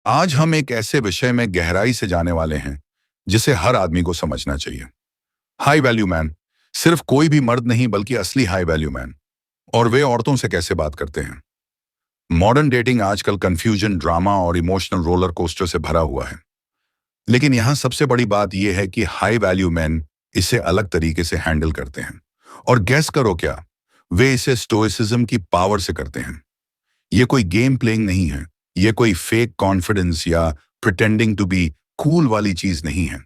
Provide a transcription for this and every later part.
आज हम एक ऐसे विषय में गहराई से जाने वाले हैं जिसे हर आदमी को समझना चाहिए। हाई वैल्यू मैन सिर्फ कोई भी मर्द नहीं बल्कि असली हाई वैल्यू मैन। और वे औरतों से कैसे बात करते हैं। मॉडर्न डेटिंग आजकल कंफ्यूजन, ड्रामा और इमोशनल रोलर कोस्टर से भरा हुआ है। लेकिन यहां सबसे बड़ी बात यह है कि हाई वैल्यू मैन इसे अलग तरीके से हैंडल करते हैं। और गैस करो क्या, वे इसे स्टोइसिज्म की पावर से करते हैं। ये कोई गेम प्लेइंग नहीं है। ये कोई फेक कॉन्फिडेंस या प्रिटेंडिंग टू बी कूल वाली चीज नहीं है।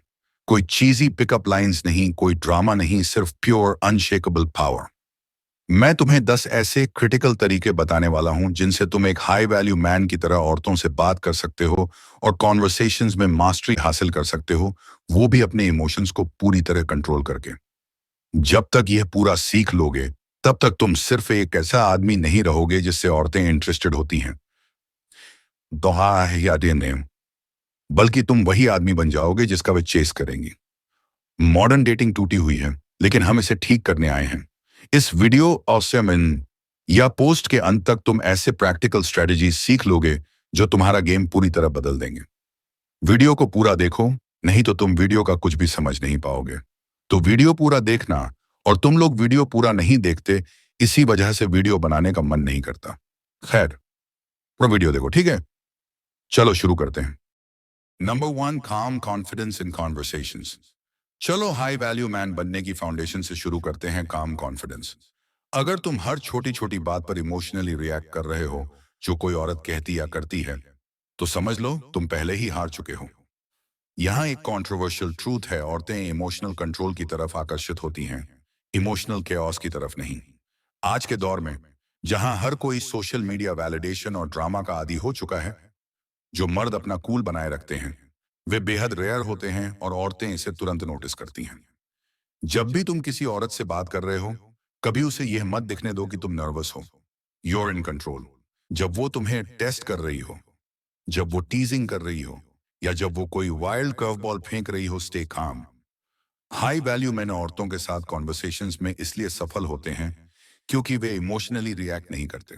कोई चीजी पिकअप लाइंस नहीं, कोई ड्रामा नहीं, सिर्फ प्योर अनशेकेबल पावर। मैं तुम्हें 10 ऐसे क्रिटिकल तरीके बताने वाला हूं जिनसे तुम एक हाई वैल्यू मैन की तरह औरतों से बात कर सकते हो और कॉन्वर्सेशंस में मास्टरी हासिल कर सकते हो, वो भी अपने इमोशंस को पूरी तरह कंट्रोल करके। जब तक यह पूरा सीख लोगे तब तक तुम सिर्फ एक ऐसा आदमी नहीं रहोगे जिससे औरतें इंटरेस्टेड होती हैं, दोहा है या देने, बल्कि तुम वही आदमी बन जाओगे जिसका वे चेस करेंगी। मॉडर्न डेटिंग टूटी हुई है, लेकिन हम इसे ठीक करने आए हैं। इस वीडियो और सेमिन या पोस्ट के अंत तक तुम ऐसे प्रैक्टिकल स्ट्रेटजीज सीख लोगे जो तुम्हारा गेम पूरी तरह बदल देंगे। वीडियो को पूरा देखो, नहीं तो तुम वीडियो का कुछ भी समझ नहीं पाओगे। तो वीडियो पूरा देखना। और तुम लोग वीडियो पूरा नहीं देखते, इसी वजह से वीडियो बनाने का मन नहीं करता। खैर, पूरा वीडियो देखो, ठीक है। चलो शुरू करते हैं। नंबर 1, काम कॉन्फिडेंस इन कॉन्वर्सेशंस। चलो हाई वैल्यू मैन बनने की फाउंडेशन से शुरू करते हैं, काम कॉन्फिडेंस। अगर तुम हर छोटी छोटी बात पर इमोशनली रिएक्ट कर रहे हो जो कोई औरत कहती या करती है, तो समझ लो तुम पहले ही हार चुके हो। यहाँ एक कंट्रोवर्शियल ट्रूथ है, औरतें इमोशनल कंट्रोल की तरफ आकर्षित होती हैं, इमोशनल केओस की तरफ नहीं। आज के दौर में जहां हर कोई सोशल मीडिया वैलिडेशन और ड्रामा का आदी हो चुका है, जो मर्द अपना कूल बनाए रखते हैं वे बेहद रेयर होते हैं और औरतें इसे तुरंत नोटिस करती हैं। जब भी तुम किसी औरत से बात कर रहे हो, कभी उसे यह मत दिखने दो कि तुम नर्वस हो। You're in control. जब वो तुम्हें टेस्ट कर रही हो, जब वो टीजिंग कर रही हो, या जब वो कोई वाइल्ड कर्वबॉल फेंक रही हो, stay calm. High value man औरतों के साथ कॉन्वर्सेशंस में इसलिए सफल होते हैं क्योंकि वे इमोशनली रिएक्ट नहीं करते।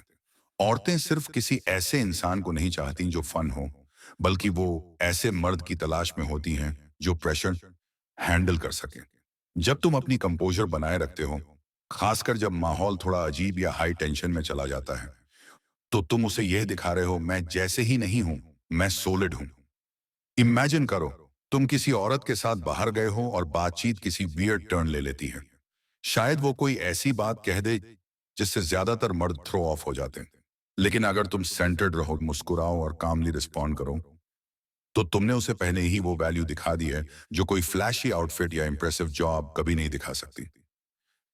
औरतें सिर्फ किसी ऐसे इंसान को नहीं चाहती जो फन हो, बल्कि वो ऐसे मर्द की तलाश में होती हैं जो प्रेशर हैंडल कर सके। जब तुम अपनी कंपोजर बनाए रखते हो, खासकर जब माहौल थोड़ा अजीब या हाई टेंशन में चला जाता है, तो तुम उसे यह दिखा रहे हो, मैं जैसे ही नहीं हूं, मैं सोलिड हूं। इमेजिन करो, तुम किसी औरत के साथ बाहर गए हो और बातचीत किसी वियर्ड टर्न ले लेती है। शायद वो कोई ऐसी बात कह दे जिससे ज्यादातर मर्द थ्रो ऑफ हो जाते हैं। लेकिन अगर तुम सेंटर्ड रहो, मुस्कुराओ और कामली रिस्पॉन्ड करो, तो तुमने उसे पहले ही वो वैल्यू दिखा दी है जो कोई फ्लैशी आउटफिट या इंप्रेसिव जॉब कभी नहीं दिखा सकती।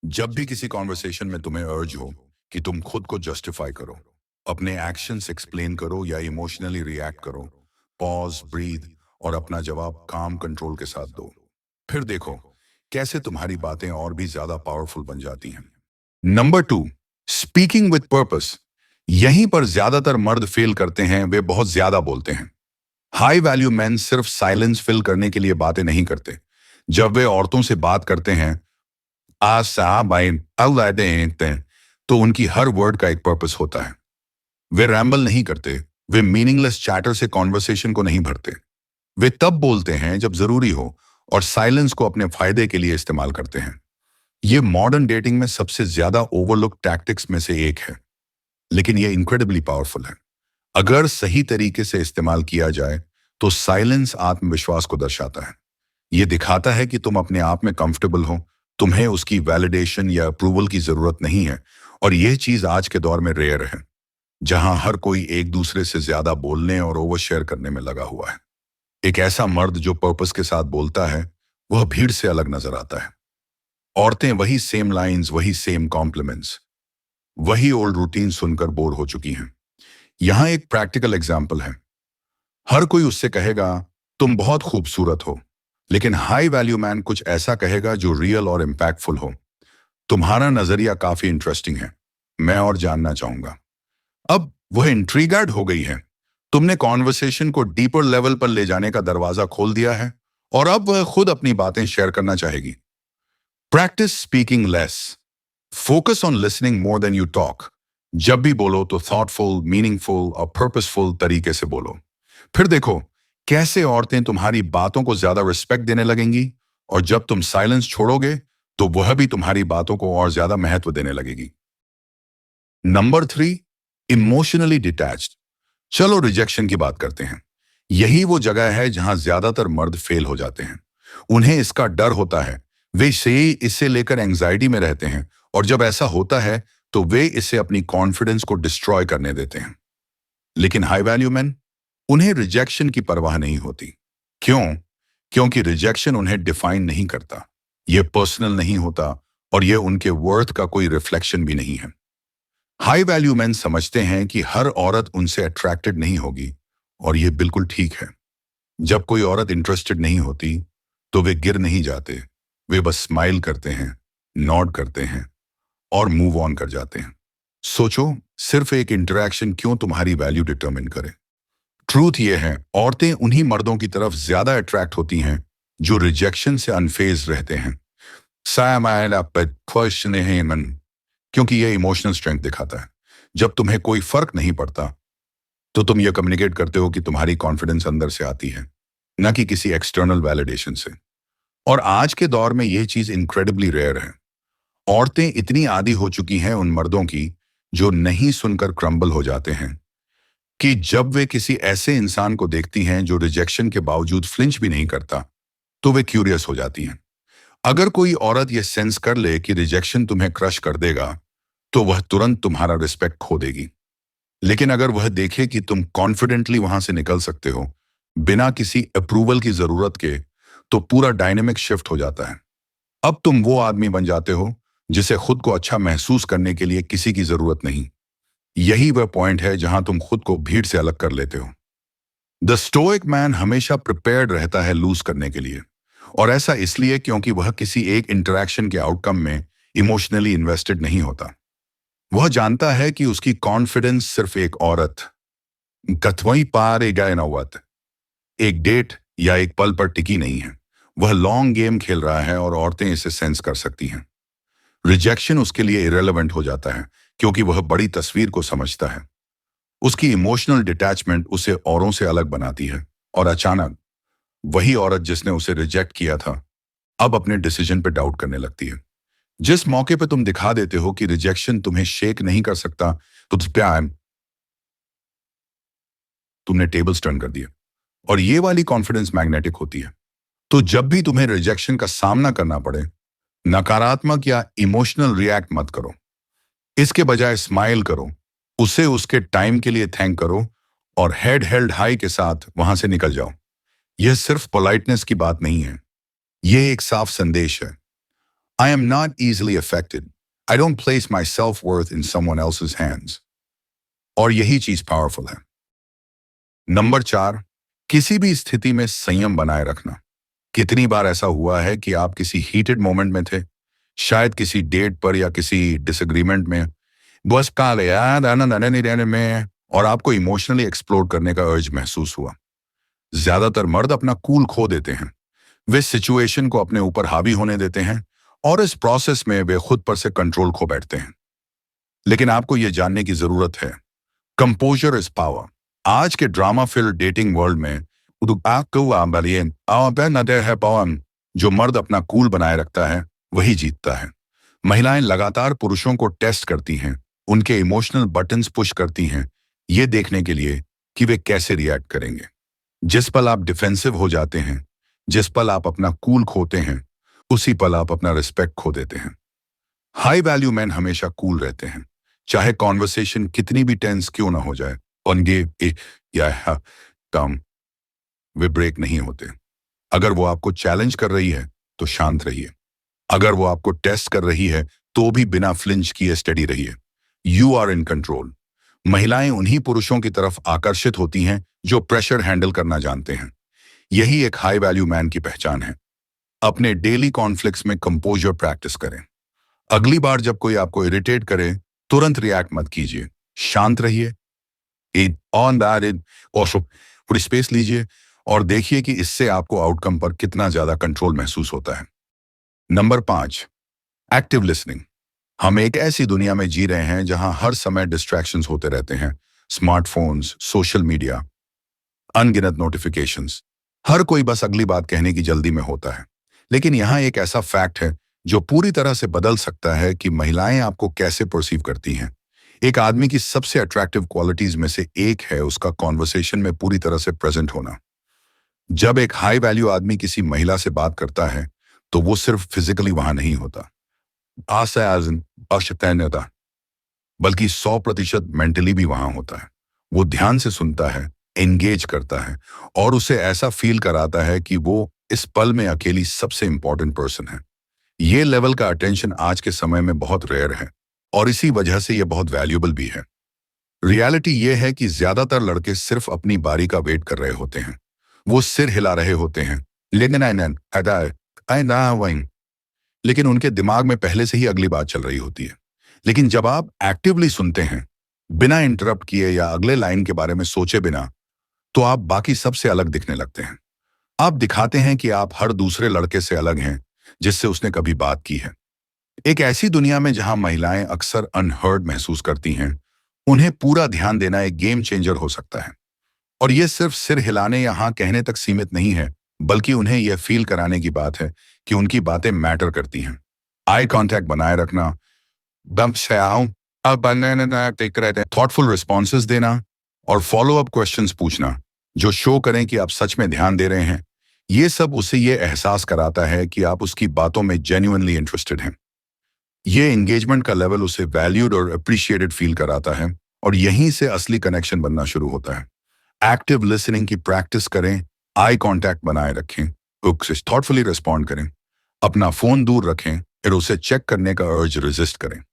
जब भी किसी कॉन्वर्सेशन में तुम्हें अर्ज हो कि तुम खुद को जस्टिफाई करो, अपने एक्शंस एक्सप्लेन करो या इमोशनली रिएक्ट करो, पॉज, ब्रीथ और अपना जवाब काम कंट्रोल के साथ दो। फिर देखो कैसे तुम्हारी बातें और भी ज्यादा पावरफुल बन जाती हैं। Number 2, speaking with purpose. यहीं पर ज्यादातर मर्द फेल करते हैं, वे बहुत ज्यादा बोलते हैं। हाई वैल्यू मैन सिर्फ साइलेंस फिल करने के लिए बातें नहीं करते। जब वे औरतों से बात करते हैं, आसा बाइन अल्लाह, तो उनकी हर वर्ड का एक पर्पस होता है। वे रैम्बल नहीं करते, वे मीनिंगलेस चैटर से कॉन्वर्सेशन को नहीं भरते। वे तब बोलते हैं जब जरूरी हो और साइलेंस को अपने फायदे के लिए इस्तेमाल करते हैं। ये मॉडर्न डेटिंग में सबसे ज्यादा ओवरलुक टैक्टिक्स में से एक है, लेकिन ये इनक्रेडिबली पावरफुल है। अगर सही तरीके से इस्तेमाल किया जाए तो साइलेंस आत्मविश्वास को दर्शाता है। ये दिखाता है कि तुम अपने आप में कंफर्टेबल हो, तुम्हें उसकी वैलिडेशन या अप्रूवल की जरूरत नहीं है। और यह चीज आज के दौर में रेयर है, जहां हर कोई एक दूसरे से ज्यादा बोलने और ओवर शेयर करने में लगा हुआ है। एक ऐसा मर्द जो पर्पस के साथ बोलता है, वह भीड़ से अलग नजर आता है। औरतें वही सेम लाइंस, वही सेम कॉम्प्लीमेंट्स, वही ओल्ड रूटीन सुनकर बोर हो चुकी हैं। यहां एक प्रैक्टिकल एग्जाम्पल है। हर कोई उससे कहेगा तुम बहुत खूबसूरत हो, लेकिन हाई वैल्यू मैन कुछ ऐसा कहेगा जो रियल और इम्पैक्टफुल हो। तुम्हारा नजरिया काफी इंटरेस्टिंग है, मैं और जानना चाहूंगा। अब वह इंट्रीगर्ड हो गई है। तुमने कॉन्वर्सेशन को डीपर लेवल पर ले जाने का दरवाजा खोल दिया है और अब वह खुद अपनी बातें शेयर करना चाहेगी। Practice speaking less, focus on listening more than you talk. जब भी बोलो तो थॉटफुल, मीनिंगफुल और पर्पसफुल तरीके से बोलो। फिर देखो कैसे औरतें तुम्हारी बातों को ज्यादा रिस्पेक्ट देने लगेंगी, और जब तुम साइलेंस छोड़ोगे तो वह भी तुम्हारी बातों को और ज्यादा महत्व देने लगेगी। Number 3, emotionally detached. चलो रिजेक्शन की बात करते हैं। यही वो जगह है जहां ज्यादातर मर्द फेल हो जाते हैं। उन्हें इसका डर होता है, वे से इसे लेकर एंजाइटी में रहते हैं, और जब ऐसा होता है तो वे इसे अपनी कॉन्फिडेंस को डिस्ट्रॉय करने देते हैं। लेकिन हाई वैल्यू मैन, उन्हें रिजेक्शन की परवाह नहीं होती। क्यों? क्योंकि रिजेक्शन उन्हें डिफाइन नहीं करता, यह पर्सनल नहीं होता, और यह उनके वर्थ का कोई रिफ्लेक्शन भी नहीं है। हाई वैल्यू मैन समझते हैं कि हर औरत उनसे अट्रैक्टेड नहीं होगी, और यह बिल्कुल ठीक है। जब कोई औरत इंटरेस्टेड नहीं होती तो वे गिर नहीं जाते, वे बस स्माइल करते हैं, नॉड करते हैं और मूव ऑन कर जाते हैं। सोचो, सिर्फ एक इंटरेक्शन क्यों तुम्हारी वैल्यू डिटरमिन करे। ट्रूथ ये है, औरतें उन्हीं मर्दों की तरफ ज्यादा अट्रैक्ट होती हैं जो रिजेक्शन से अनफेज रहते हैं। क्वेश्चन है मन, क्योंकि ये इमोशनल स्ट्रेंथ दिखाता है। जब तुम्हें कोई फर्क नहीं पड़ता तो तुम ये कम्युनिकेट करते हो कि तुम्हारी कॉन्फिडेंस अंदर से आती है, न कि किसी एक्सटर्नल वैलिडेशन से। और आज के दौर में यह चीज इनक्रेडिबली रेयर है। औरतें इतनी आदी हो चुकी हैं उन मर्दों की जो नहीं सुनकर क्रम्बल हो जाते हैं, कि जब वे किसी ऐसे इंसान को देखती हैं जो रिजेक्शन के बावजूद फ्लिंच भी नहीं करता, तो वे क्यूरियस हो जाती हैं। अगर कोई औरत यह सेंस कर ले कि रिजेक्शन तुम्हें क्रश कर देगा, तो वह तुरंत तुम्हारा रिस्पेक्ट खो देगी। लेकिन अगर वह देखे कि तुम कॉन्फिडेंटली वहां से निकल सकते हो बिना किसी अप्रूवल की जरूरत के, तो पूरा डायनेमिक शिफ्ट हो जाता है। अब तुम वो आदमी बन जाते हो जिसे खुद को अच्छा महसूस करने के लिए किसी की जरूरत नहीं। यही वह पॉइंट है जहां तुम खुद को भीड़ से अलग कर लेते हो। द स्टोइक मैन हमेशा प्रिपेयर्ड रहता है लूज करने के लिए, और ऐसा इसलिए क्योंकि वह किसी एक इंटरेक्शन के आउटकम में इमोशनली इन्वेस्टेड नहीं होता। वह जानता है कि उसकी कॉन्फिडेंस सिर्फ एक औरत, कथवई पार ए गए नौवत, एक डेट या एक पल पर टिकी नहीं है। वह लॉन्ग गेम खेल रहा है, और औरतें इसे सेंस कर सकती हैं। रिजेक्शन उसके लिए इरेलेवेंट हो जाता है क्योंकि वह बड़ी तस्वीर को समझता है। उसकी इमोशनल डिटैचमेंट उसे औरों से अलग बनाती है, और अचानक वही औरत जिसने उसे रिजेक्ट किया था अब अपने डिसीजन पे डाउट करने लगती है। जिस मौके पे तुम दिखा देते हो कि रिजेक्शन तुम्हें शेक नहीं कर सकता, तो प्यार तुमने टेबल्स टर्न कर दिए। और ये वाली कॉन्फिडेंस मैग्नेटिक होती है। तो जब भी तुम्हें रिजेक्शन का सामना करना पड़े, नकारात्मक या इमोशनल रिएक्ट मत करो। इसके बजाय स्माइल करो, उसे उसके टाइम के लिए थैंक करो, और हेड हेल्ड हाई के साथ वहां से निकल जाओ। यह सिर्फ पोलाइटनेस की बात नहीं है, यह एक साफ संदेश है। I am not easily affected. I don't place my self-worth in someone else's hands. और यही चीज पावरफुल है। नंबर 4, किसी भी स्थिति में संयम बनाए रखना। कितनी बार ऐसा हुआ है कि आप किसी हीटेड मोमेंट में थे, शायद किसी डेट पर या किसी डिसएग्रीमेंट में, बस काले यार में, और आपको इमोशनली एक्सप्लोर करने का अर्ज महसूस हुआ। ज्यादातर मर्द अपना कूल खो देते हैं, वे सिचुएशन को अपने ऊपर हावी होने देते हैं, और इस प्रोसेस में वे खुद पर से कंट्रोल खो बैठते हैं। लेकिन आपको यह जानने की जरूरत है, कंपोजर इज पावर। आज के ड्रामा फिल्ड डेटिंग वर्ल्ड में जो मर्द अपना कूल बनाए रखता है वही जीतता है। महिलाएं लगातार पुरुषों को टेस्ट करती हैं, उनके इमोशनल बटन्स पुश करती हैं, ये देखने के लिए कि वे कैसे रिएक्ट करेंगे। जिस पल आप डिफेंसिव हो जाते हैं, जिस पल आप अपना कूल खोते हैं, उसी पल आप अपना रिस्पेक्ट खो देते हैं। हाई वैल्यू मैन हमेशा कूल रहते हैं, चाहे कॉन्वर्सेशन कितनी भी टेंस क्यों ना हो जाए। या कम, वे ब्रेक नहीं होते। अगर वो आपको चैलेंज कर रही है तो शांत रहिए। अगर वो आपको टेस्ट कर रही है तो भी बिना फ्लिंच किए स्टेडी रहिए। You are in control. महिलाएं उन्हीं पुरुषों की तरफ आकर्षित होती हैं जो प्रेशर हैंडल करना जानते हैं। यही एक हाई वैल्यू मैन की पहचान है। अपने डेली कॉन्फ्लिक्ट्स में कंपोजर प्रैक्टिस करें। अगली बार जब कोई आपको इरिटेट करे, तुरंत रिएक्ट मत कीजिए, शांत रहिए, और थोड़ी स्पेस लीजिए, और देखिए कि इससे आपको आउटकम पर कितना ज्यादा कंट्रोल महसूस होता है। Number 5, active listening. हम एक ऐसी दुनिया में जी रहे हैं जहां हर समय डिस्ट्रैक्शंस होते रहते हैं, स्मार्टफोन्स, सोशल मीडिया। अनगिनत नोटिफिकेशंस। हर कोई बस अगली बात कहने की जल्दी में होता है। लेकिन यहाँ एक ऐसा फैक्ट है जो पूरी तरह से बदल सकता है कि महिलाएं आपको कैसे परसीव करती हैं। एक आदमी की सबसे अट्रैक्टिव क्वालिटीज में से एक है उसका कॉन्वर्सेशन में पूरी तरह से प्रेजेंट होना। जब एक हाई वैल्यू आदमी किसी महिला से बात करता है तो वो सिर्फ फिजिकली वहां नहीं होता, आवश्यकता नहीं होता, बल्कि 100% मेंटली भी वहां होता है। वो ध्यान से सुनता है, एंगेज करता है और उसे ऐसा फील कराता है कि वो इस पल में अकेली सबसे इंपॉर्टेंट पर्सन है। ये लेवल का अटेंशन आज के समय में बहुत रेयर है और इसी वजह से ये बहुत वैल्यूबल भी है। रियलिटी ये है कि ज्यादातर लड़के सिर्फ अपनी बारी का वेट कर रहे होते हैं। वो सिर हिला रहे होते हैं, लेकिन लेकिन उनके दिमाग में पहले से ही अगली बात चल रही होती है। लेकिन जब आप एक्टिवली सुनते हैं, बिना इंटरप्ट किए या अगले लाइन के बारे में सोचे बिना, तो आप बाकी सबसे अलग दिखने लगते हैं। आप दिखाते हैं कि आप हर दूसरे लड़के से अलग हैं जिससे उसने कभी बात की है। एक ऐसी दुनिया में जहां महिलाएं अक्सर अनहर्ड महसूस करती हैं, उन्हें पूरा ध्यान देना एक गेम चेंजर हो सकता है। और यह सिर्फ सिर हिलाने या हाँ कहने तक सीमित नहीं है, बल्कि उन्हें यह फील कराने की बात है कि उनकी बातें मैटर करती हैं। आई कांटेक्ट बनाए रखना, दम से आओ, अब देख रहे थे, थॉटफुल रिस्पॉन्सेज देना और फॉलो अप क्वेश्चंस पूछना जो शो करें कि आप सच में ध्यान दे रहे हैं। ये सब उसे ये एहसास कराता है कि आप उसकी बातों में जेन्युइनली इंटरेस्टेड हैं। ये एंगेजमेंट का लेवल उसे वैल्यूड और अप्रिशिएटेड फील कराता है और यहीं से असली कनेक्शन बनना शुरू होता है। एक्टिव लिसनिंग की प्रैक्टिस करें, आई कांटेक्ट बनाए रखें, थॉटफुली रिस्पॉन्ड करें, अपना फोन दूर रखें और उसे चेक करने का अर्ज रेजिस्ट करें।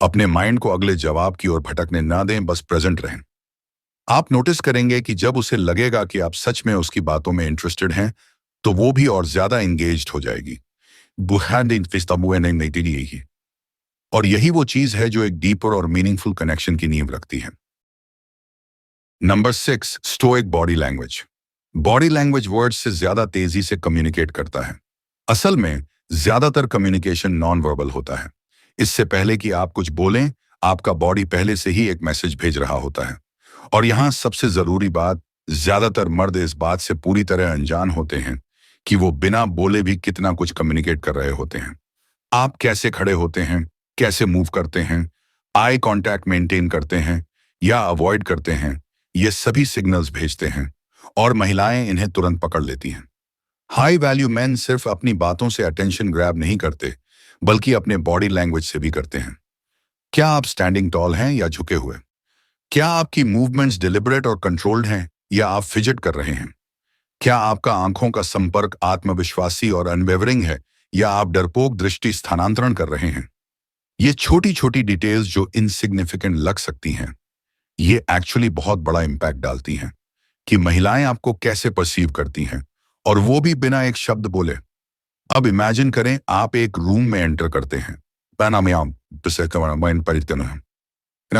अपने माइंड को अगले जवाब की ओर भटकने ना दें, बस प्रेजेंट रहें। आप नोटिस करेंगे कि जब उसे लगेगा कि आप सच में उसकी बातों में इंटरेस्टेड हैं, तो वो भी और ज्यादा एंगेज्ड हो जाएगी। और यही वो चीज है जो एक डीपर और मीनिंगफुल कनेक्शन की नींव रखती है। Number 6, stoic body language. Body language words से ज्यादा तेजी से कम्युनिकेट करता है। असल में ज्यादातर कम्युनिकेशन नॉन वर्बल होता है। इससे पहले कि आप कुछ बोलें, आपका बॉडी पहले से ही एक मैसेज भेज रहा होता है। और यहां सबसे जरूरी बात, ज्यादातर मर्द इस बात से पूरी तरह अनजान होते हैं कि वो बिना बोले भी कितना कुछ कम्युनिकेट कर रहे होते हैं। आप कैसे खड़े होते हैं, कैसे मूव करते हैं, आई कांटेक्ट मेंटेन करते हैं या अवॉइड करते हैं, ये सभी सिग्नल्स भेजते हैं और महिलाएं इन्हें तुरंत पकड़ लेती हैं। हाई वैल्यू मैन सिर्फ अपनी बातों से अटेंशन ग्रैब नहीं करते, बल्कि अपने बॉडी लैंग्वेज से भी करते हैं। क्या आप स्टैंडिंग टॉल हैं या झुके हुए? क्या आपकी मूवमेंट्स डिलिबरेट और कंट्रोल्ड हैं या आप फिजट कर रहे हैं? क्या आपका आंखों का संपर्क आत्मविश्वासी और अनवेवरिंग है या आप डरपोक दृष्टि स्थानांतरण कर रहे हैं? ये छोटी छोटी डिटेल्स जो इनसिग्निफिकेंट लग सकती हैं, ये एक्चुअली बहुत बड़ा इंपैक्ट डालती हैं कि महिलाएं आपको कैसे परसीव करती हैं, और वो भी बिना एक शब्द बोले। अब इमेजिन करें आप एक रूम में एंटर करते हैं, बिना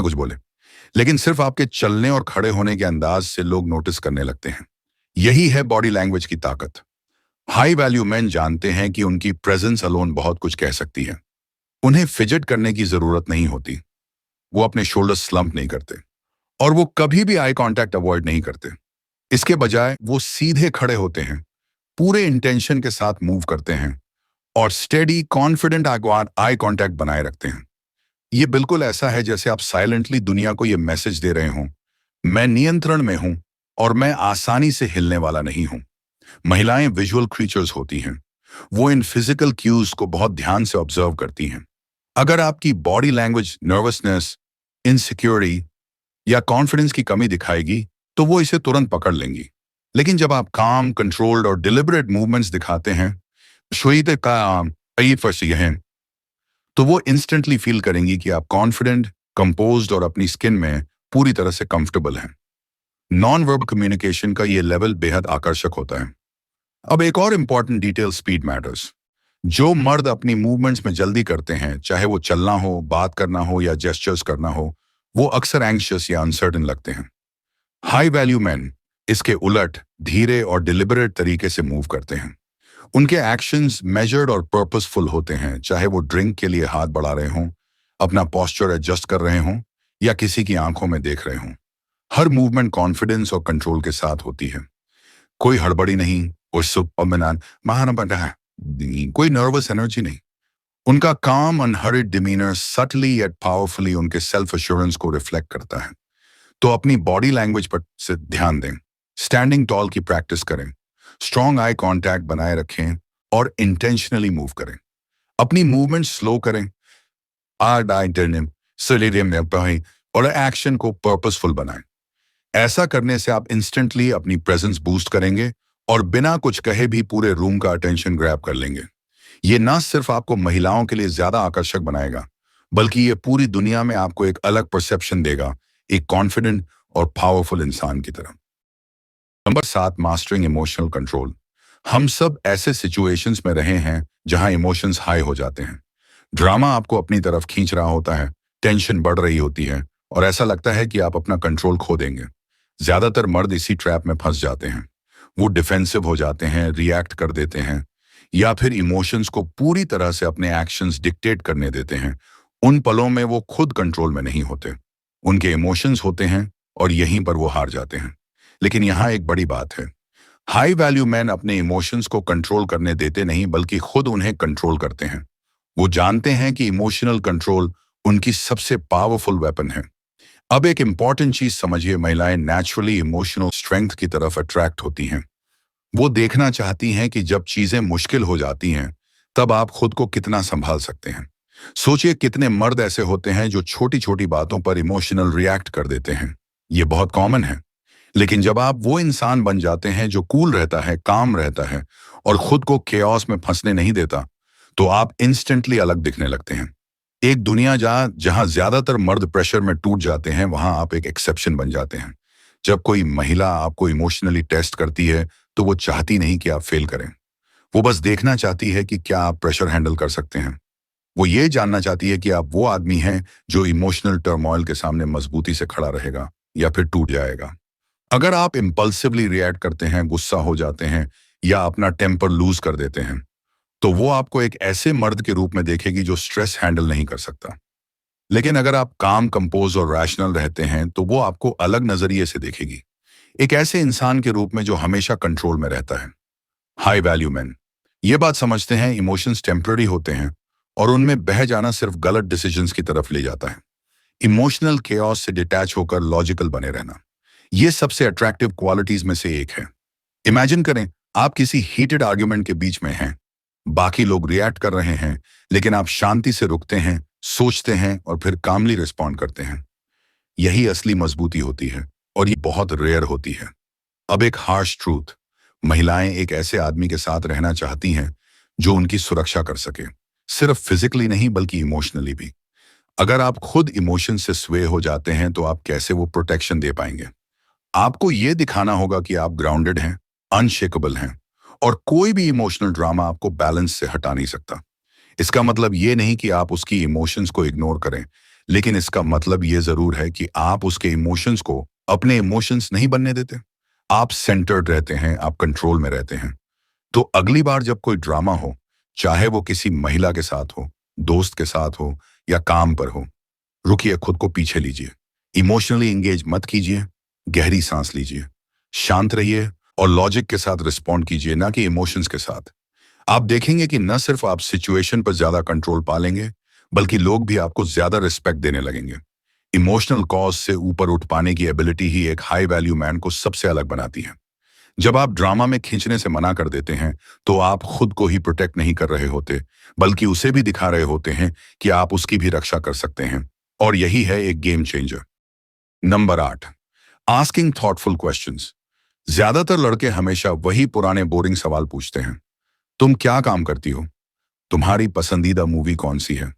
कुछ बोले, लेकिन सिर्फ आपके चलने और खड़े होने के अंदाज से लोग नोटिस करने लगते हैं। यही है बॉडी लैंग्वेज की ताकत। हाई वैल्यू मैन जानते हैं कि उनकी प्रेजेंस अलोन बहुत कुछ कह सकती है। उन्हें फिजट करने की जरूरत नहीं होती। वो अपने शोल्डर स्लम्प नहीं करते और वो कभी भी आई कांटेक्ट अवॉइड नहीं करते। इसके बजाय वो सीधे खड़े होते हैं, पूरे इंटेंशन के साथ मूव करते हैं और स्टेडी कॉन्फिडेंट आई कांटेक्ट बनाए रखते हैं। ये बिल्कुल ऐसा है जैसे आप साइलेंटली दुनिया को ये मैसेज दे रहे हों, मैं नियंत्रण में हूं और मैं आसानी से हिलने वाला नहीं हूं। महिलाएं विजुअल क्रीचर्स होती हैं। वो इन फिजिकल क्यूज को बहुत ध्यान से ऑब्जर्व करती हैं। अगर आपकी बॉडी लैंग्वेज नर्वसनेस, इनसिक्योरिटी या कॉन्फिडेंस की कमी दिखाएगी, तो वो इसे तुरंत पकड़ लेंगी। लेकिन जब आप काम, कंट्रोल्ड और डिलिबरेट मूवमेंट्स दिखाते हैं, तो वो इंस्टेंटली फील करेंगी कि आप कॉन्फिडेंट, कंपोज्ड और अपनी स्किन में पूरी तरह से कंफर्टेबल हैं। नॉन वर्बल कम्युनिकेशन का ये लेवल बेहद आकर्षक होता है। अब एक और इंपॉर्टेंट डिटेल, स्पीड मैटर्स। जो मर्द अपनी मूवमेंट्स में जल्दी करते हैं, चाहे वो चलना हो, बात करना हो या जेस्चर्स करना हो, वो अक्सर एंग्शियस या अनसर्टन लगते हैं। हाई वैल्यू मैन इसके उलट धीरे और डिलिबरेट तरीके से मूव करते हैं। उनके एक्शंस मेजर्ड और पर्पसफुल होते हैं, चाहे वो ड्रिंक के लिए हाथ बढ़ा रहे हों, अपना पोस्चर एडजस्ट कर रहे हों या किसी की आंखों में देख रहे हों। हर मूवमेंट कॉन्फिडेंस और कंट्रोल के साथ होती है। कोई हड़बड़ी नहीं, कोई नर्वस एनर्जी नहीं। उनका काम unhurried demeanour subtly eight powerfully उनके सेल्फ एश्योरेंस को रिफ्लेक्ट करता है। तो अपनी बॉडी लैंग्वेज पर से ध्यान दें, स्टैंडिंग टॉल की प्रैक्टिस करें, स्ट्रॉन्ग आई कांटेक्ट बनाए रखें और इंटेंशनली मूव करें। अपनी मूवमेंट स्लो करें, और एक्शन को पर्पसफुल बनाएं। ऐसा करने से आप इंस्टेंटली अपनी प्रेजेंस बूस्ट करेंगे और बिना कुछ कहे भी पूरे रूम का अटेंशन ग्रैब कर लेंगे। ये ना सिर्फ आपको महिलाओं के लिए ज्यादा आकर्षक बनाएगा, बल्कि ये पूरी दुनिया में आपको एक अलग परसेप्शन देगा, एक कॉन्फिडेंट और पावरफुल इंसान की तरह। Number 7, mastering emotional control. हम सब ऐसे सिचुएशंस में रहे हैं जहां इमोशंस हाई हो जाते हैं। ड्रामा आपको अपनी तरफ खींच रहा होता है, टेंशन बढ़ रही होती है और ऐसा लगता है कि आप अपना कंट्रोल खो देंगे। ज्यादातर मर्द इसी ट्रैप में फंस जाते हैं। वो डिफेंसिव हो जाते हैं, रिएक्ट कर देते हैं या फिर इमोशंस को पूरी तरह से अपने एक्शंस डिक्टेट करने देते हैं। उन पलों में वो खुद कंट्रोल में नहीं होते, उनके इमोशंस होते हैं और यहीं पर वो हार जाते हैं। लेकिन यहाँ एक बड़ी बात है, हाई वैल्यू मैन अपने इमोशंस को कंट्रोल करने देते नहीं बल्कि खुद उन्हें कंट्रोल करते हैं। वो जानते हैं कि इमोशनल कंट्रोल उनकी सबसे पावरफुल वेपन है। अब एक इंपॉर्टेंट चीज समझिए, महिलाएं नेचुरली इमोशनल स्ट्रेंथ की तरफ अट्रैक्ट होती हैं। वो देखना चाहती हैं कि जब चीजें मुश्किल हो जाती हैं तब आप खुद को कितना संभाल सकते हैं। सोचिए कितने मर्द ऐसे होते हैं जो छोटी छोटी बातों पर इमोशनल रिएक्ट कर देते हैं। ये बहुत कॉमन है। लेकिन जब आप वो इंसान बन जाते हैं जो कूल रहता है, काम रहता है और खुद को केओस में फंसने नहीं देता, तो आप इंस्टेंटली अलग दिखने लगते हैं। एक दुनिया जहां ज्यादातर मर्द प्रेशर में टूट जाते हैं, वहां आप एक एक्सेप्शन बन जाते हैं। जब कोई महिला आपको इमोशनली टेस्ट करती है तो वो चाहती नहीं कि आप फेल करें। वो बस देखना चाहती है कि क्या आप प्रेशर हैंडल कर सकते हैं। वो ये जानना चाहती है कि आप वो आदमी हैं जो इमोशनल टर्मोइल के सामने मजबूती से खड़ा रहेगा या फिर टूट जाएगा। अगर आप इम्पल्सिवली रिएक्ट करते हैं, गुस्सा हो जाते हैं या अपना टेम्पर लूज कर देते हैं, तो वो आपको एक ऐसे मर्द के रूप में देखेगी जो स्ट्रेस हैंडल नहीं कर सकता। लेकिन अगर आप काम, कंपोज और रैशनल रहते हैं तो वो आपको अलग नजरिए से देखेगी, एक ऐसे इंसान के रूप में जो हमेशा कंट्रोल में रहता है। हाई वैल्यू मैन ये बात समझते हैं इमोशंस टेम्पररी होते हैं और उनमें बह जाना सिर्फ गलत डिसीजंस की तरफ ले जाता है। इमोशनल केओस से डिटैच होकर लॉजिकल बने रहना, ये सबसे अट्रैक्टिव क्वालिटीज में से एक है। इमेजिन करें आप किसी हीटेड आर्ग्यूमेंट के बीच में हैं, बाकी लोग रिएक्ट कर रहे हैं, लेकिन आप शांति से रुकते हैं, सोचते हैं और फिर कामली रिस्पॉन्ड करते हैं। यही असली मजबूती होती है और ये बहुत रेयर होती है। अब एक हार्श ट्रूथ, महिलाएं एक ऐसे आदमी के साथ रहना चाहती हैं जो उनकी सुरक्षा कर सके, सिर्फ फिजिकली नहीं बल्कि इमोशनली भी। अगर आप खुद इमोशन से स्वे हो जाते हैं तो आप कैसे वो प्रोटेक्शन दे पाएंगे। आपको ये दिखाना होगा कि आप ग्राउंडेड हैं, अनशेकेबल हैं और कोई भी इमोशनल ड्रामा आपको बैलेंस से हटा नहीं सकता। इसका मतलब ये नहीं कि आप उसकी इमोशंस को इग्नोर करें, लेकिन इसका मतलब ये जरूर है कि आप उसके इमोशंस को अपने इमोशंस नहीं बनने देते। आप सेंटर्ड रहते हैं, आप कंट्रोल में रहते हैं। तो अगली बार जब कोई ड्रामा हो, चाहे वो किसी महिला के साथ हो, दोस्त के साथ हो या काम पर हो, रुकिए, खुद को पीछे लीजिए, इमोशनली एंगेज मत कीजिए, गहरी सांस लीजिए, शांत रहिए और लॉजिक के साथ रिस्पॉन्ड कीजिए, ना कि इमोशंस के साथ। आप देखेंगे कि न सिर्फ आप सिचुएशन पर ज्यादा कंट्रोल पालेंगे, बल्कि लोग भी आपको ज्यादा रिस्पेक्ट देने लगेंगे। इमोशनल कॉज से ऊपर उठ पाने की एबिलिटी ही एक हाई वैल्यू मैन को सबसे अलग बनाती है। जब आप ड्रामा में खींचने से मना कर देते हैं तो आप खुद को ही प्रोटेक्ट नहीं कर रहे होते, बल्कि उसे भी दिखा रहे होते हैं कि आप उसकी भी रक्षा कर सकते हैं। और यही है एक game changer. Number 8, asking thoughtful questions. ज्यादातर लड़के हमेशा वही पुराने बोरिंग सवाल पूछते हैं। तुम क्या काम करती हो? तुम्हारी पसंदीदा मूवी कौन सी है?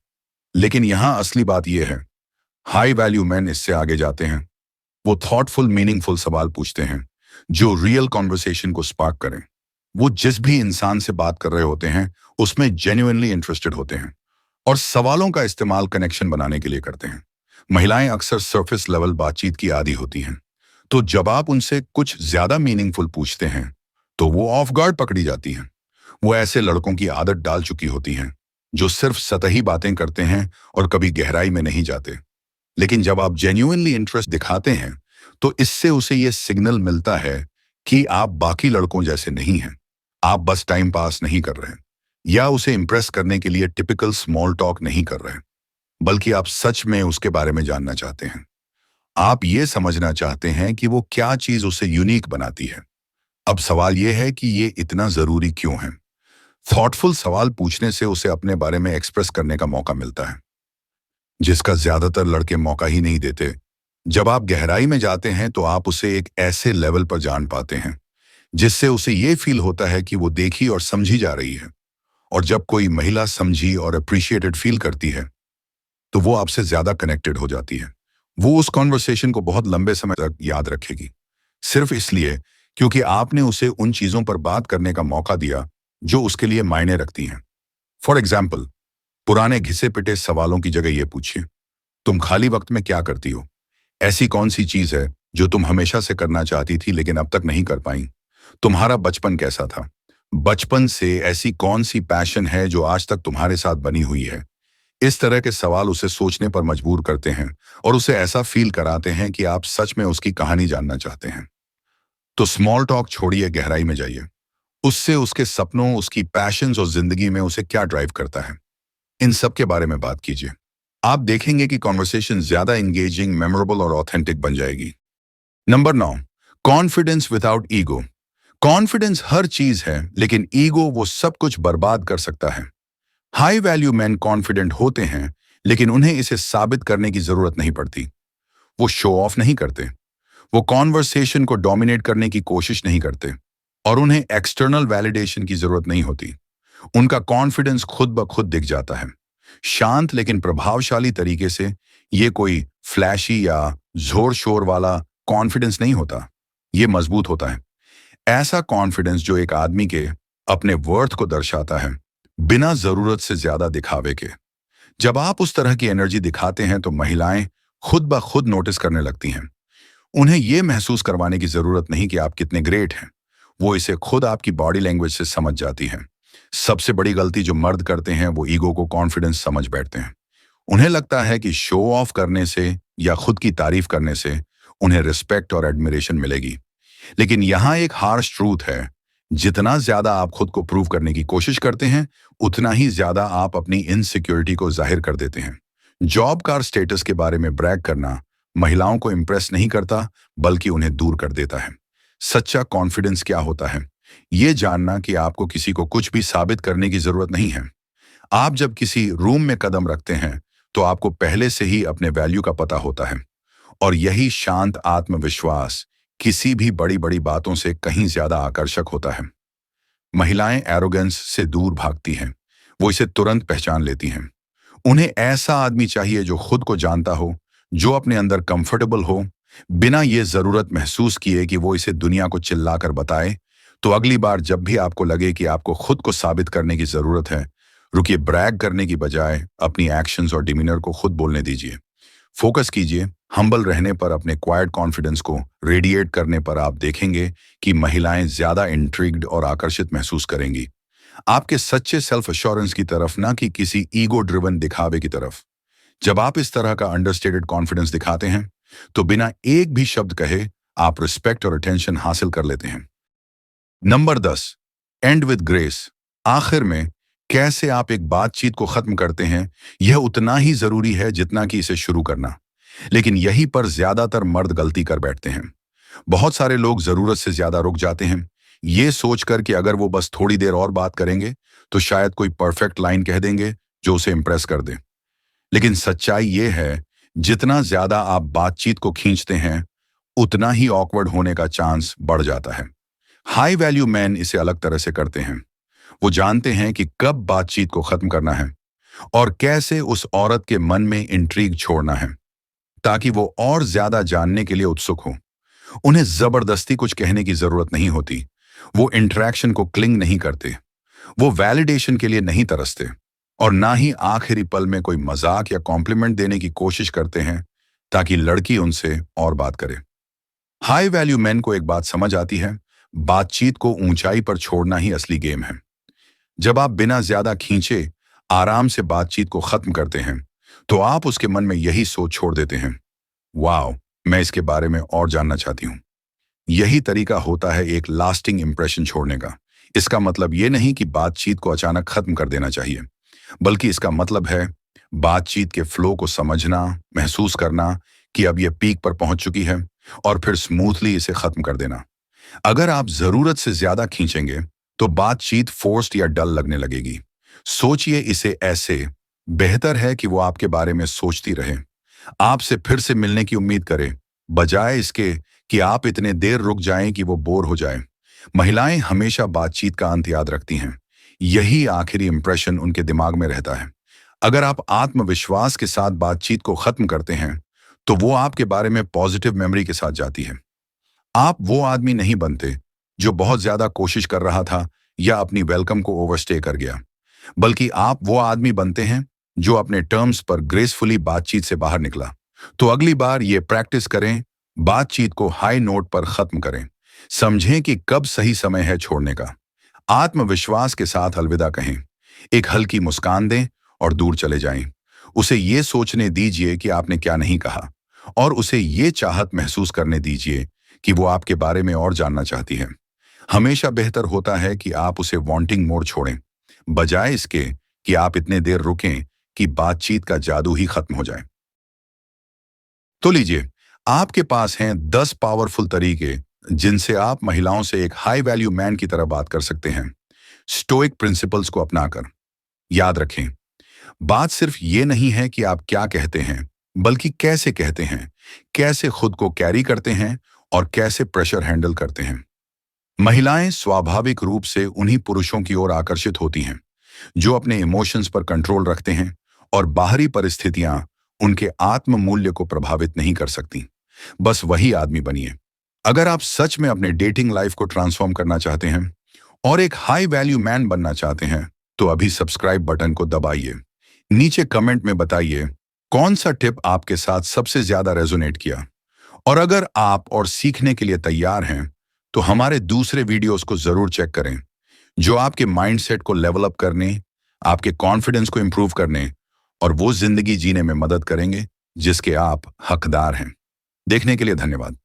लेकिन यहां असली बात यह है, हाई वैल्यू मैन इससे आगे जाते हैं। वो थॉटफुल, मीनिंगफुल सवाल पूछते हैं जो रियल कॉन्वर्सेशन को स्पार्क करें। वो जिस भी इंसान से बात कर रहे होते हैं उसमें जेन्युइनली इंटरेस्टेड होते हैं और सवालों का इस्तेमाल कनेक्शन बनाने के लिए करते हैं। महिलाएं अक्सर सरफेस लेवल बातचीत की आदी होती हैं, तो जब आप उनसे कुछ ज्यादा मीनिंगफुल पूछते हैं तो वो ऑफ गार्ड पकड़ी जाती हैं। वो ऐसे लड़कों की आदत डाल चुकी होती हैं जो सिर्फ सतही बातें करते हैं और कभी गहराई में नहीं जाते। लेकिन जब आप जेन्युइनली इंटरेस्ट दिखाते हैं तो इससे उसे ये सिग्नल मिलता है कि आप बाकी लड़कों जैसे नहीं हैं, आप बस टाइम पास नहीं कर रहे हैं या उसे इंप्रेस करने के लिए टिपिकल स्मॉल टॉक नहीं कर रहे हैं, बल्कि आप सच में उसके बारे में जानना चाहते हैं। आप ये समझना चाहते हैं कि वो क्या चीज उसे यूनिक बनाती है। अब सवाल यह है कि ये इतना जरूरी क्यों है। थॉटफुल सवाल पूछने से उसे अपने बारे में एक्सप्रेस करने का मौका मिलता है, जिसका ज्यादातर लड़के मौका ही नहीं देते। जब आप गहराई में जाते हैं तो आप उसे एक ऐसे लेवल पर जान पाते हैं जिससे उसे ये फील होता है कि वो देखी और समझी जा रही है। और जब कोई महिला समझी और अप्रिशिएटेड फील करती है तो वो आपसे ज्यादा कनेक्टेड हो जाती है। वो उस कॉन्वर्सेशन को बहुत लंबे समय तक याद रखेगी, सिर्फ इसलिए क्योंकि आपने उसे उन चीजों पर बात करने का मौका दिया जो उसके लिए मायने रखती हैं। फॉर एग्जाम्पल, पुराने घिसे पिटे सवालों की जगह ये पूछिए, तुम खाली वक्त में क्या करती हो? ऐसी कौन सी चीज है जो तुम हमेशा से करना चाहती थी लेकिन अब तक नहीं कर पाई? तुम्हारा बचपन कैसा था? बचपन से ऐसी कौन सी पैशन है जो आज तक तुम्हारे साथ बनी हुई है? इस तरह के सवाल उसे सोचने पर मजबूर करते हैं और उसे ऐसा फील कराते हैं कि आप सच में उसकी कहानी जानना चाहते हैं। तो स्मॉल टॉक छोड़िए, गहराई में जाइए। उससे उसके सपनों, उसकी पैशंस और जिंदगी में उसे क्या ड्राइव करता है, इन सब के बारे में बात कीजिए। आप देखेंगे कि कॉन्वर्सेशन ज्यादा एंगेजिंग, मेमोरेबल और ऑथेंटिक बन जाएगी। Number 9, confidence without ego. Confidence हर चीज है, लेकिन ईगो वो सब कुछ बर्बाद कर सकता है। हाई वैल्यू मैन कॉन्फिडेंट होते हैं, लेकिन उन्हें इसे साबित करने की जरूरत नहीं पड़ती। वो शो ऑफ नहीं करते, वो कॉन्वर्सेशन को डोमिनेट करने की कोशिश नहीं करते, और उन्हें एक्सटर्नल वैलिडेशन की जरूरत नहीं होती। उनका कॉन्फिडेंस खुद ब खुद दिख जाता है, शांत लेकिन प्रभावशाली तरीके से। ये कोई फ्लैशी या जोर शोर वाला कॉन्फिडेंस नहीं होता, ये मजबूत होता है। ऐसा कॉन्फिडेंस जो एक आदमी के अपने वर्थ को दर्शाता है, बिना जरूरत से ज्यादा दिखावे के। जब आप उस तरह की एनर्जी दिखाते हैं तो महिलाएं खुद ब खुद नोटिस करने लगती हैं। उन्हें यह महसूस करवाने की जरूरत नहीं कि आप कितने ग्रेट हैं, वो इसे खुद आपकी बॉडी लैंग्वेज से समझ जाती हैं। सबसे बड़ी गलती जो मर्द करते हैं वो ईगो को कॉन्फिडेंस समझ बैठते हैं। उन्हें लगता है कि शो ऑफ करने से या खुद की तारीफ करने से उन्हें रिस्पेक्ट और एडमिरेशन मिलेगी। लेकिन यहाँ एक हार्श ट्रूथ है, जितना ज्यादा आप खुद को प्रूव करने की कोशिश करते हैं, उतना ही ज्यादा आप अपनी इनसिक्योरिटी को जाहिर कर देते हैं। जॉब कार स्टेटस के बारे में ब्रैग करना महिलाओं को इंप्रेस नहीं करता, बल्कि उन्हें दूर कर देता है। सच्चा कॉन्फिडेंस क्या होता है? ये जानना कि आपको किसी को कुछ भी साबित करने की जरूरत नहीं है। आप जब किसी रूम में कदम रखते हैं तो आपको पहले से ही अपने वैल्यू का पता होता है, और यही शांत आत्मविश्वास किसी भी बड़ी बड़ी बातों से कहीं ज्यादा आकर्षक होता है। महिलाएं एरोगेंस से दूर भागती हैं, वो इसे तुरंत पहचान लेती हैं। उन्हें ऐसा आदमी चाहिए जो खुद को जानता हो, जो अपने अंदर कंफर्टेबल हो, बिना ये जरूरत महसूस किए कि वो इसे दुनिया को चिल्लाकर बताए। तो अगली बार जब भी आपको लगे कि आपको खुद को साबित करने की जरूरत है, रुकिए, ब्रैग करने की बजाय अपनी एक्शंस और डिमीनर को खुद बोलने दीजिए। फोकस कीजिए हम्बल रहने पर, अपने क्वाइट कॉन्फिडेंस को रेडिएट करने पर। आप देखेंगे कि महिलाएं ज्यादा इंट्रिग्ड और आकर्षित महसूस करेंगी आपके सच्चे सेल्फ एश्योरेंस की तरफ, ना कि किसी ईगो ड्रिवन दिखावे की तरफ। जब आप इस तरह का अंडरस्टेटेड कॉन्फिडेंस दिखाते हैं तो बिना एक भी शब्द कहे आप रिस्पेक्ट और अटेंशन हासिल कर लेते हैं। Number 10, and with grace. आखिर में कैसे आप एक बातचीत को खत्म करते हैं, यह उतना ही जरूरी है जितना कि इसे शुरू करना। लेकिन यहीं पर ज्यादातर मर्द गलती कर बैठते हैं। बहुत सारे लोग जरूरत से ज्यादा रुक जाते हैं, ये सोचकर कि अगर वो बस थोड़ी देर और बात करेंगे तो शायद कोई परफेक्ट लाइन कह देंगे जो उसे इंप्रेस कर दे। लेकिन सच्चाई ये है, जितना ज्यादा आप बातचीत को खींचते हैं, उतना ही ऑकवर्ड होने का चांस बढ़ जाता है। हाई वैल्यू मैन इसे अलग तरह से करते हैं। वो जानते हैं कि कब बातचीत को खत्म करना है और कैसे उस औरत के मन में इंट्रीग छोड़ना है, ताकि वो और ज्यादा जानने के लिए उत्सुक हो। उन्हें जबरदस्ती कुछ कहने की जरूरत नहीं होती। वो इंटरेक्शन को क्लिंग नहीं करते, वो वैलिडेशन के लिए नहीं तरसते, और ना ही आखिरी पल में कोई मजाक या कॉम्प्लीमेंट देने की कोशिश करते हैं ताकि लड़की उनसे और बात करे। हाई वैल्यू मैन को एक बात समझ आती है, बातचीत को ऊंचाई पर छोड़ना ही असली गेम है। जब आप बिना ज्यादा खींचे आराम से बातचीत को खत्म करते हैं तो आप उसके मन में यही सोच छोड़ देते हैं, वाओ, मैं इसके बारे में और जानना चाहती हूँ। यही तरीका होता है एक लास्टिंग इंप्रेशन छोड़ने का। इसका मतलब ये नहीं कि बातचीत को अचानक खत्म कर देना चाहिए, बल्कि इसका मतलब है बातचीत के फ्लो को समझना, महसूस करना कि अब यह पीक पर पहुंच चुकी है, और फिर स्मूथली इसे खत्म कर देना। अगर आप जरूरत से ज्यादा खींचेंगे तो बातचीत फोर्स्ड या डल लगने लगेगी। सोचिए इसे ऐसे, बेहतर है कि वो आपके बारे में सोचती रहे, आपसे फिर से मिलने की उम्मीद करे, बजाय इसके कि आप इतने देर रुक जाएं कि वो बोर हो जाए। महिलाएं हमेशा बातचीत का अंत याद रखती हैं। यही आखिरी इंप्रेशन उनके दिमाग में रहता है। अगर आप आत्मविश्वास के साथ बातचीत को खत्म करते हैं तो वो आपके बारे में पॉजिटिव मेमोरी के साथ जाती है। आप वो आदमी नहीं बनते जो बहुत ज्यादा कोशिश कर रहा था या अपनी वेलकम को ओवरस्टे कर गया, बल्कि आप वो आदमी बनते हैं जो अपने टर्म्स पर ग्रेसफुली बातचीत से बाहर निकला। तो अगली बार ये प्रैक्टिस करें, बातचीत को हाई नोट पर खत्म करें। समझें कि कब सही समय है छोड़ने का। आत्मविश्वास के साथ अलविदा कहें, एक हल्की मुस्कान दें और दूर चले जाएं। उसे ये सोचने दीजिए कि आपने क्या नहीं कहा, और उसे ये चाहत महसूस करने दीजिए कि वो आपके बारे में और जानना चाहती है। हमेशा बेहतर होता है कि आप उसे वांटिंग मोड छोड़ें, बजाय इसके कि आप इतने देर रुकें कि बातचीत का जादू ही खत्म हो जाए। तो लीजिए, आपके पास हैं 10 पावरफुल तरीके जिनसे आप महिलाओं से एक हाई वैल्यू मैन की तरह बात कर सकते हैं, स्टोइक प्रिंसिपल्स को अपनाकर। याद रखें, बात सिर्फ ये नहीं है कि आप क्या कहते हैं, बल्कि कैसे कहते हैं, कैसे खुद को कैरी करते हैं और कैसे प्रेशर हैंडल करते हैं। महिलाएं स्वाभाविक रूप से उन्हीं पुरुषों की ओर आकर्षित होती हैं जो अपने इमोशंस पर कंट्रोल रखते हैं, और बाहरी परिस्थितियां उनके आत्म मूल्य को प्रभावित नहीं कर सकती। बस वही आदमी बनिए। अगर आप सच में अपने डेटिंग लाइफ को ट्रांसफॉर्म करना चाहते हैं और एक हाई वैल्यू मैन बनना चाहते हैं, तो अभी सब्सक्राइब बटन को दबाइए। नीचे कमेंट में बताइए कौन सा टिप आपके साथ सबसे ज्यादा रेजोनेट किया। और अगर आप और सीखने के लिए तैयार हैं तो हमारे दूसरे वीडियोस को जरूर चेक करें, जो आपके माइंडसेट को लेवल अप करने, आपके कॉन्फिडेंस को इंप्रूव करने और वो जिंदगी जीने में मदद करेंगे जिसके आप हकदार हैं। देखने के लिए धन्यवाद।